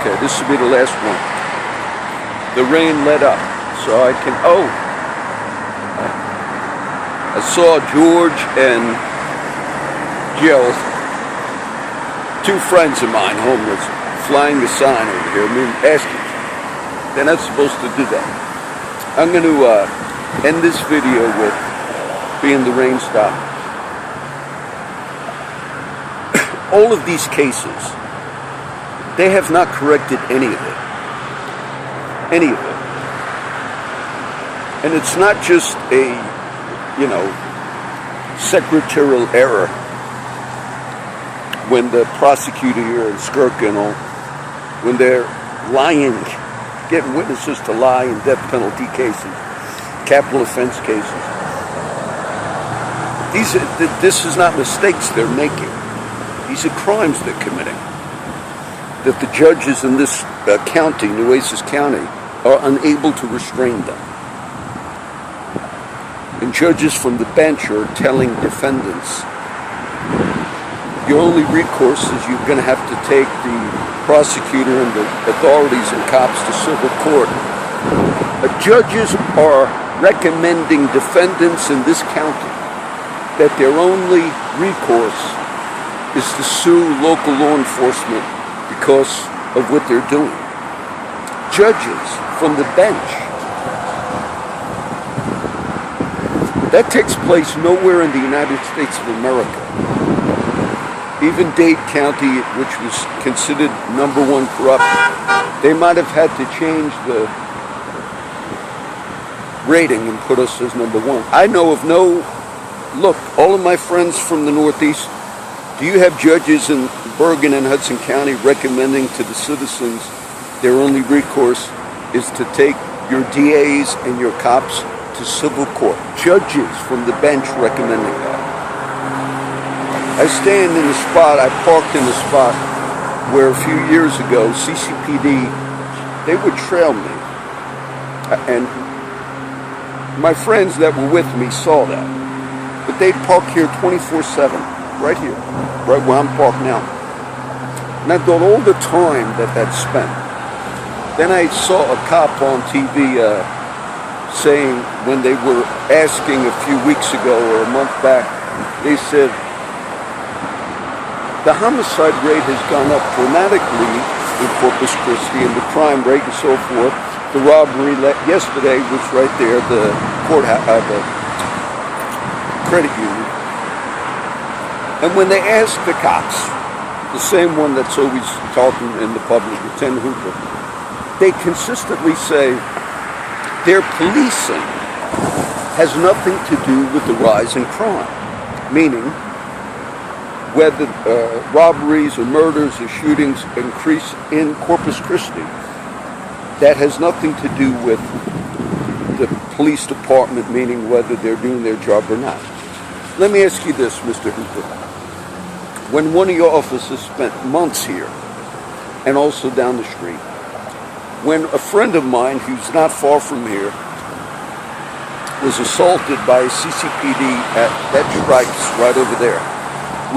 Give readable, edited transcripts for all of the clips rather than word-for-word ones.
Okay, this will be the last one. The rain let up, so I can, I saw George and Jill, two friends of mine, homeless, flying the sign over here. I mean, asking. They're not supposed to do that. I'm going to end this video with being the rain stop. All of these cases, they have not corrected any of it. Any of it. And it's not just a, secretarial error when the prosecutor here in Skirkin, when they're lying, getting witnesses to lie in death penalty cases, capital offense cases. This is not mistakes they're making. These are crimes they're committing. That the judges in this county, Nueces County, are unable to restrain them. And judges from the bench are telling defendants, your only recourse is you're going to have to take the prosecutor and the authorities and cops to civil court. Judges are recommending defendants in this county that their only recourse is to sue local law enforcement because of what they're doing. Judges from the bench. That takes place nowhere in the United States of America. Even Dade County, which was considered #1 corrupt, they might have had to change the rating and put us as #1. I know of no, look, all of my friends from the Northeast, do you have judges in Bergen and Hudson County recommending to the citizens their only recourse is to take your DAs and your cops to civil court? Judges from the bench recommending that. I stand in the spot, I parked in the spot where a few years ago CCPD, they would trail me. And my friends that were with me saw that. But they'd park here 24/7, right here, right where I'm parked now. And I thought all the time that spent. Then I saw a cop on TV saying, when they were asking a few weeks ago or a month back, they said, the homicide rate has gone up dramatically in Corpus Christi and the crime rate and so forth. The robbery yesterday was right there, the courthouse, the credit union. And when they asked the cops, the same one that's always talking in the public, Lieutenant Hooper, they consistently say their policing has nothing to do with the rise in crime. Meaning, whether robberies or murders or shootings increase in Corpus Christi, that has nothing to do with the police department, meaning whether they're doing their job or not. Let me ask you this, Mr. Hooper. When one of your officers spent months here, and also down the street, when a friend of mine who's not far from here was assaulted by a CCPD at Stripes right over there,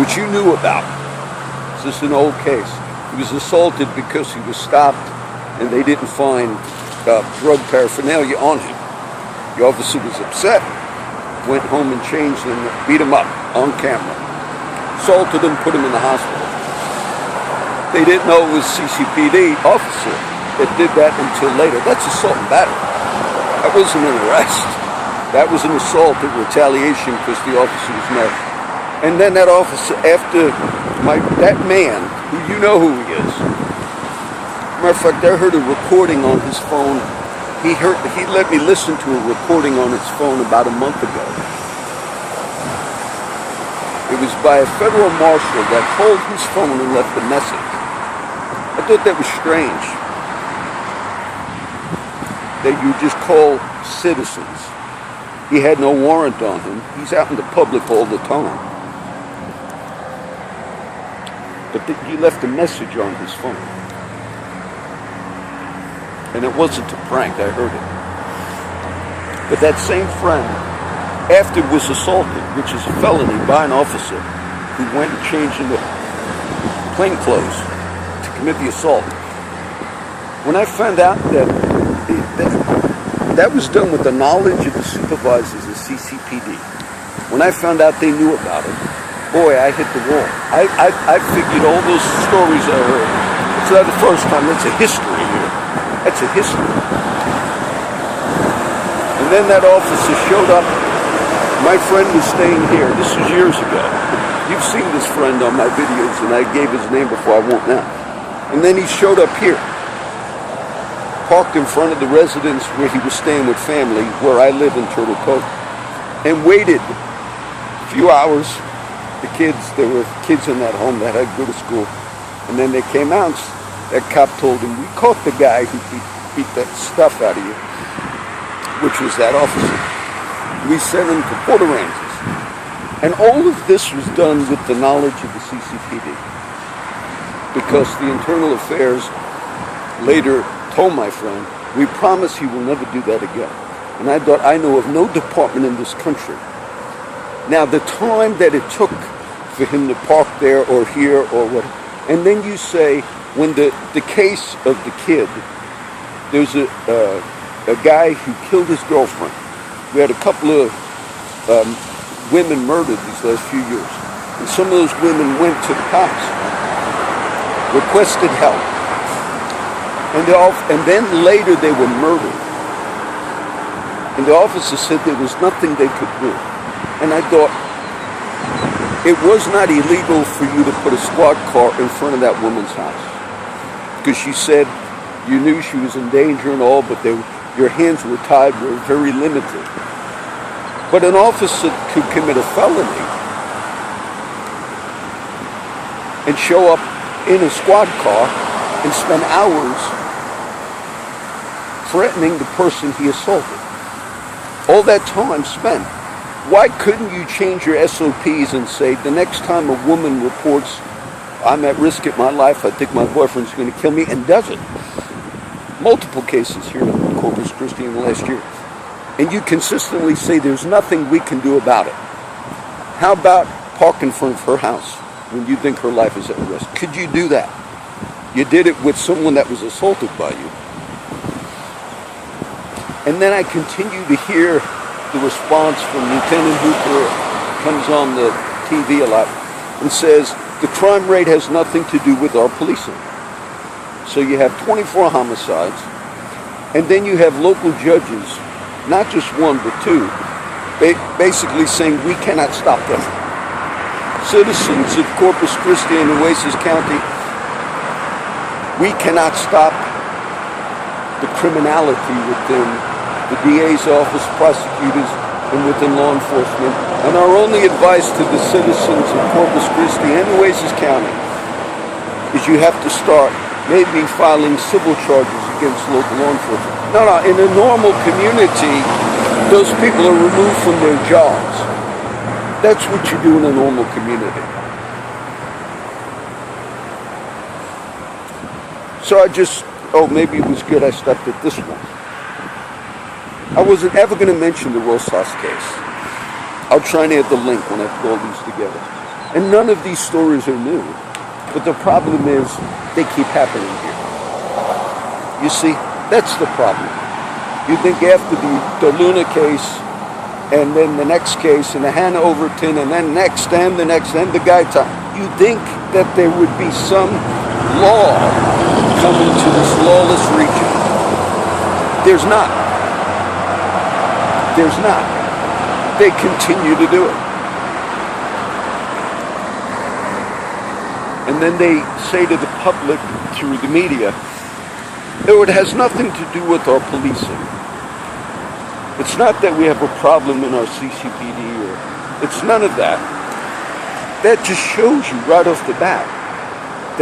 which you knew about. This is an old case. He was assaulted because he was stopped and they didn't find drug paraphernalia on him. The officer was upset, went home and changed and beat him up on camera. Assaulted him, put him in the hospital. They didn't know it was CCPD officer that did that until later. That's assault and battery. That wasn't an arrest. That was an assault in retaliation because the officer was mad. And then that officer, after that man, who you know who he is. Matter of fact, I heard a recording on his phone. He let me listen to a recording on his phone about a month ago. It was by a federal marshal that called his phone and left a message. I thought that was strange. That you just call citizens. He had no warrant on him. He's out in the public all the time. But he left a message on his phone. And it wasn't a prank, I heard it. But that same friend, after was assaulted, which is a felony by an officer who went and changed into plain clothes to commit the assault, When I found out that was done with the knowledge of the supervisors of CCPD, when I found out they knew about it, boy, I hit the wall. I figured all those stories I heard. It's not the first time. That's a history here. That's a history. And then that officer showed up. My friend was staying here. This was years ago. You've seen this friend on my videos, and I gave his name before. I won't now. And then he showed up here, parked in front of the residence where he was staying with family, where I live in Turtle Cove, and waited a few hours. There were kids in that home that had to go to school. And then they came out, that cop told him, we caught the guy who beat that stuff out of you, which was that officer. We sent him to Port Aransas. And all of this was done with the knowledge of the CCPD. Because the Internal Affairs later told my friend, we promise he will never do that again. And I thought, I know of no department in this country. Now, the time that it took for him to park there or here or what, and then you say, when the case of the kid, there's a guy who killed his girlfriend. We had a couple of women murdered these last few years. And some of those women went to the cops, requested help. And then later they were murdered. And the officer said there was nothing they could do. And I thought, it was not illegal for you to put a squad car in front of that woman's house. Because she said you knew she was in danger and all, but your hands were tied, were very limited. But an officer could commit a felony and show up in a squad car and spend hours threatening the person he assaulted. All that time spent. Why couldn't you change your SOPs and say, the next time a woman reports, I'm at risk of my life, I think my boyfriend's going to kill me, and does it? Multiple cases here in Corpus Christi in the last year. And you consistently say there's nothing we can do about it. How about park in front of her house when you think her life is at risk? Could you do that? You did it with someone that was assaulted by you. And then I continue to hear the response from Lieutenant Hooper, comes on the TV a lot, and says, the crime rate has nothing to do with our policing. So you have 24 homicides, and then you have local judges, not just one, but two, basically saying we cannot stop them. Citizens of Corpus Christi and Oasis County, we cannot stop the criminality within the DA's office, prosecutors, and within law enforcement. And our only advice to the citizens of Corpus Christi and Oasis County is you have to start maybe filing civil charges against local law enforcement. No, in a normal community, those people are removed from their jobs. That's what you do in a normal community. So maybe it was good I stopped at this one. I wasn't ever going to mention the Rosas case. I'll try and add the link when I put all these together. And none of these stories are new. But the problem is, they keep happening here. You see, that's the problem. You think after the Luna case, and then the next case, and the Hannah Overton, and then next, and the next, and the Guy time, you think that there would be some law coming to this lawless region. There's not. There's not. They continue to do it. And then they say to the public through the media, no, it has nothing to do with our policing. It's not that we have a problem in our CCPD, or it's none of that. That just shows you right off the bat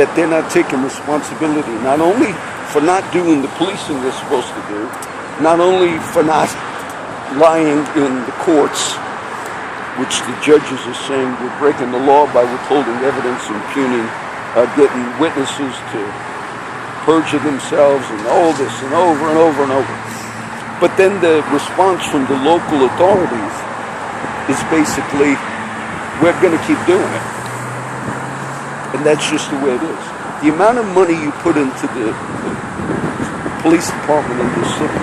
that they're not taking responsibility, not only for not doing the policing they're supposed to do, not only for not lying in the courts, which the judges are saying we're breaking the law by withholding evidence, impugning, getting witnesses to perjure themselves, and all this, and over and over and over. But then the response from the local authorities is basically, we're going to keep doing it. And that's just the way it is. The amount of money you put into the police department in this city,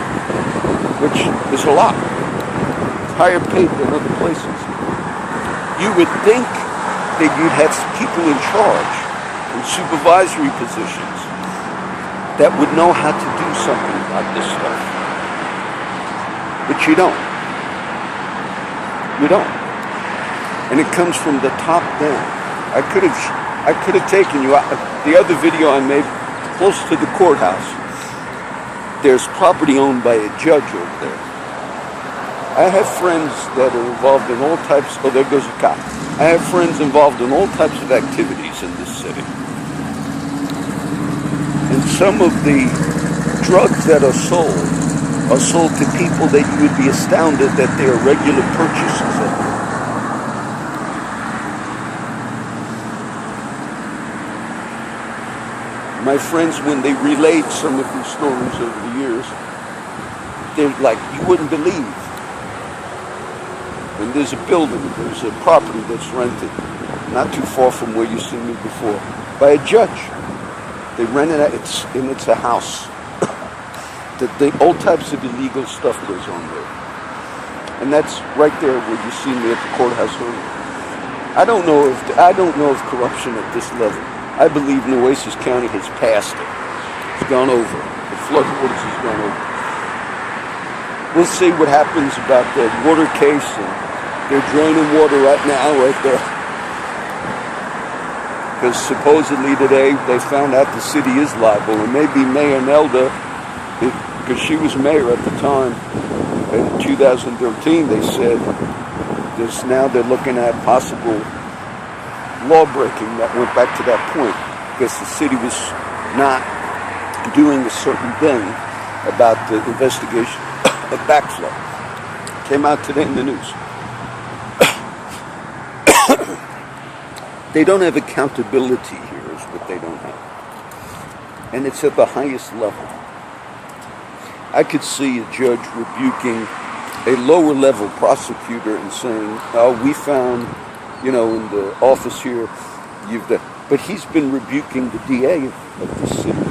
which is a lot. It's higher paid than other places. You would think that you'd have people in charge in supervisory positions that would know how to do something about this stuff. But you don't. You don't. And it comes from the top down. I could have taken you out. The other video I made, close to the courthouse, there's property owned by a judge over there. I have friends that are involved in all types. Oh, there goes a cop. I have friends involved in all types of activities in this city. And some of the drugs that are sold to people that you would be astounded that they are regular purchases of them. My friends, when they relayed some of these stories over the years, they're like, you wouldn't believe. And there's a building, there's a property that's rented, not too far from where you've seen me before, by a judge. They rent it, it's a house. The all types of illegal stuff goes on there. And that's right there where you see me at the courthouse earlier. I don't know of corruption at this level. I believe Nueces County has passed it. It's gone over. The floodwaters has gone over. We'll see what happens about the water case, and they're draining water right now, right there. Because supposedly today they found out the city is liable, and maybe Mayor Nelda, because she was mayor at the time, in 2013, they said they're looking at possible law breaking that went back to that point, because the city was not doing a certain thing about the investigation of backflow. Came out today in the news. They don't have accountability here, is what they don't have. And it's at the highest level. I could see a judge rebuking a lower level prosecutor and saying, oh, we found, in the office here, but he's been rebuking the DA of the city.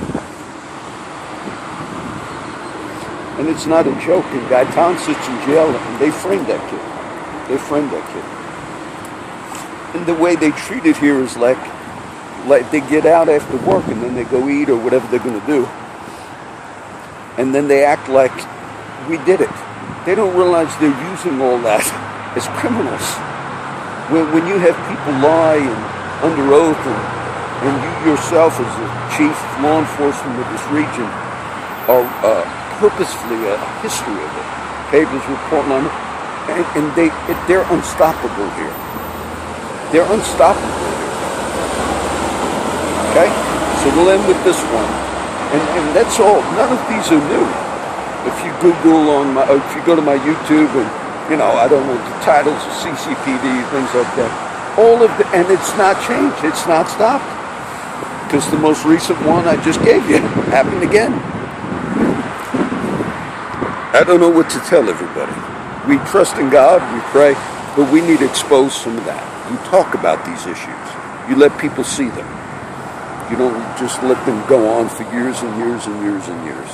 And it's not a joke. And Guy Tom sits in jail, and they framed that kid. And the way they treat it here is like they get out after work and then they go eat or whatever they're going to do. And then they act like we did it. They don't realize they're using all that as criminals. When you have people lie and under oath, and you yourself as the chief law enforcement of this region are purposefully a history of it. Papers reporting on it. And they're unstoppable here. They're unstoppable here. Okay? So we'll end with this one. And that's all. None of these are new. If you Google if you go to my YouTube and, I don't know, the titles of CCPD, things like that, and it's not changed. It's not stopped. Because the most recent one I just gave you happened again. I don't know what to tell everybody. We trust in God, we pray, but we need to expose some of that. You talk about these issues. You let people see them. You don't just let them go on for years and years and years and years.